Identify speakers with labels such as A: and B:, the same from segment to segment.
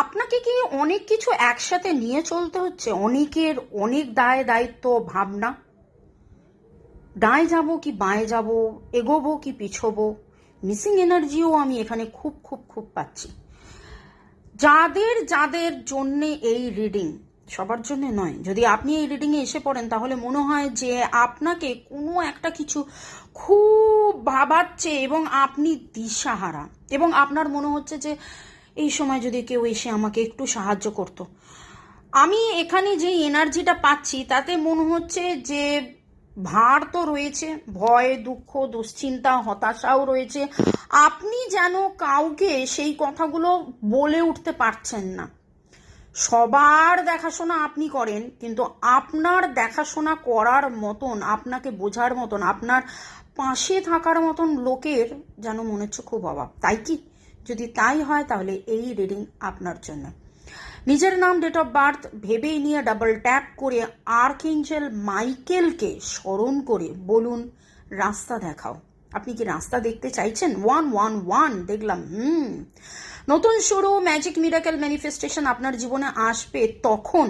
A: আপনাকে কি অনেক কিছু একসাথে নিয়ে চলতে হচ্ছে? অনেকের অনেক দায় দায়িত্ব, ভাবনা। ডায় যাব কি বাঁয়ে যাব, এগোবো কি পিছোবো, মিসিং এনার্জিও আমি এখানে খুব খুব খুব পাচ্ছি। যাদের যাদের জন্যে এই রিডিং, সবার জন্য নয়। যদি আপনি এই রিডিংয়ে এসে পড়েন তাহলে মনে হয় যে আপনাকে কোনো একটা কিছু খুব ভাবাচ্ছে এবং আপনি দিশাহারা, এবং আপনার মনে হচ্ছে যে এই সময় যদি কেউ এসে আমাকে একটু সাহায্য করতো। আমি এখানে যে এনার্জিটা পাচ্ছি তাতে মনে হচ্ছে যে ভার তো রয়েছে, ভয়, দুঃখ, দুশ্চিন্তা, হতাশাও রয়েছে। আপনি যেন কাউকে সেই কথাগুলো বলে উঠতে পারছেন না। সবার দেখাশোনা আপনি করেন, কিন্তু আপনার দেখাশোনা করার মতন, আপনাকে বোঝার মতন, আপনার পাশে থাকার মতন লোকের যেন মনে হচ্ছে খুব অভাব। তাই কি? যদি তাই হয় তাহলে এই রিডিং আপনার জন্য। নিজের নাম, ডেট অফ বার্থ ভেবেই নিয়ে ডাবল ট্যাপ করে আর্কএঞ্জেল মাইকেলকে স্মরণ করে বলুন, রাস্তা দেখাও। আপনি কি রাস্তা দেখতে চাইছেন? 111 দেখলাম। নতুন শুরু, ম্যাজিক, মিরাকেল, ম্যানিফেস্টেশন আপনার জীবনে আসবে তখন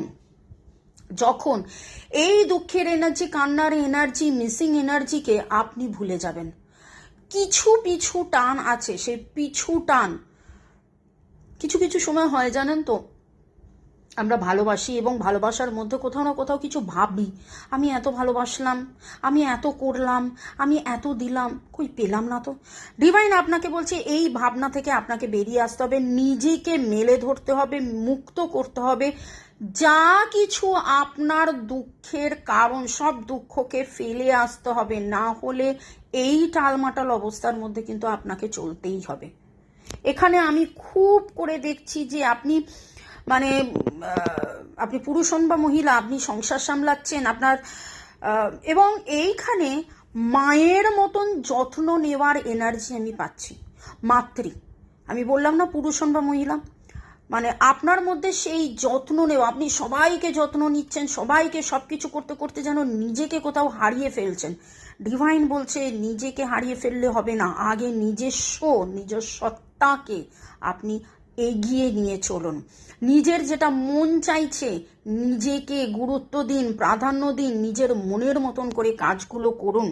A: যখন এই দুঃখের এনার্জি, কান্নার এনার্জি, মিসিং এনার্জিকে আপনি ভুলে যাবেন। কিছু পিছু টান আছে, সেই পিছু টান কিছু কিছু সময় হয় জানেন তো, আমরা ভালোবাসি এবং ভালোবাসার মধ্যে কোথাও না কোথাও কিছু ভাবি, আমি এত ভালোবাসলাম, আমি এত করলাম, আমি এত দিলাম, কই পেলাম না তো। ডিভাইন আপনাকে বলছে এই ভাবনা থেকে আপনাকে বেরিয়ে আসতে হবে, নিজেকে মেলে ধরতে হবে, মুক্ত করতে হবে। যা কিছু আপনার দুঃখের কারণ, সব দুঃখকে ফেলে আসতে হবে, না হলে এই টালমাটাল অবস্থার মধ্যে কিন্তু আপনাকে চলতেই হবে। এখানে আমি খুব করে দেখছি যে আপনি মানে আপনি পুরুষ হন বা মহিলা, আপনি সংসার সামলাচ্ছেন আপনার, এবং এইখানে মায়ের মতন যত্ন নেওয়ার এনার্জি আমি পাচ্ছি। মাতৃ, আমি বললাম না পুরুষ হন বা মহিলা, মানে আপনার মধ্যে সেই যত্ন নেওয়া, আপনি সবাইকে যত্ন নিচ্ছেন, সবাইকে সব কিছু করতে করতে যেন নিজেকে কোথাও হারিয়ে ফেলছেন। ডিভাইন বলছে নিজেকে হারিয়ে ফেললে হবে না, আগে নিজের সত্তাকে আপনি এগিয়ে নিয়ে চলুন। নিজের যেটা মন চাইছে নিজেকে গুরুত্ব দিন, প্রাধান্য দিন, নিজের মনের মতন করে কাজগুলো করুন।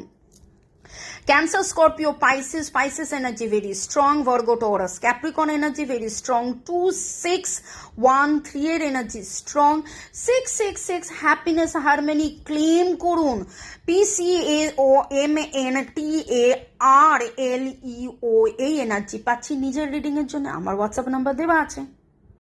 A: Cancer, Scorpio, Pisces energy very strong. Virgo, Taurus, Capricorn energy very strong. 2, 6, 1, 3 এর energy strong. 6, 6, 6 happiness, harmony claim করুন। PCAOMNTARLEO এই এনার্জি পাচ্ছি নিজের রিডিং এর জন্য। আমার হোয়াটসঅ্যাপ নাম্বার দেওয়া আছে।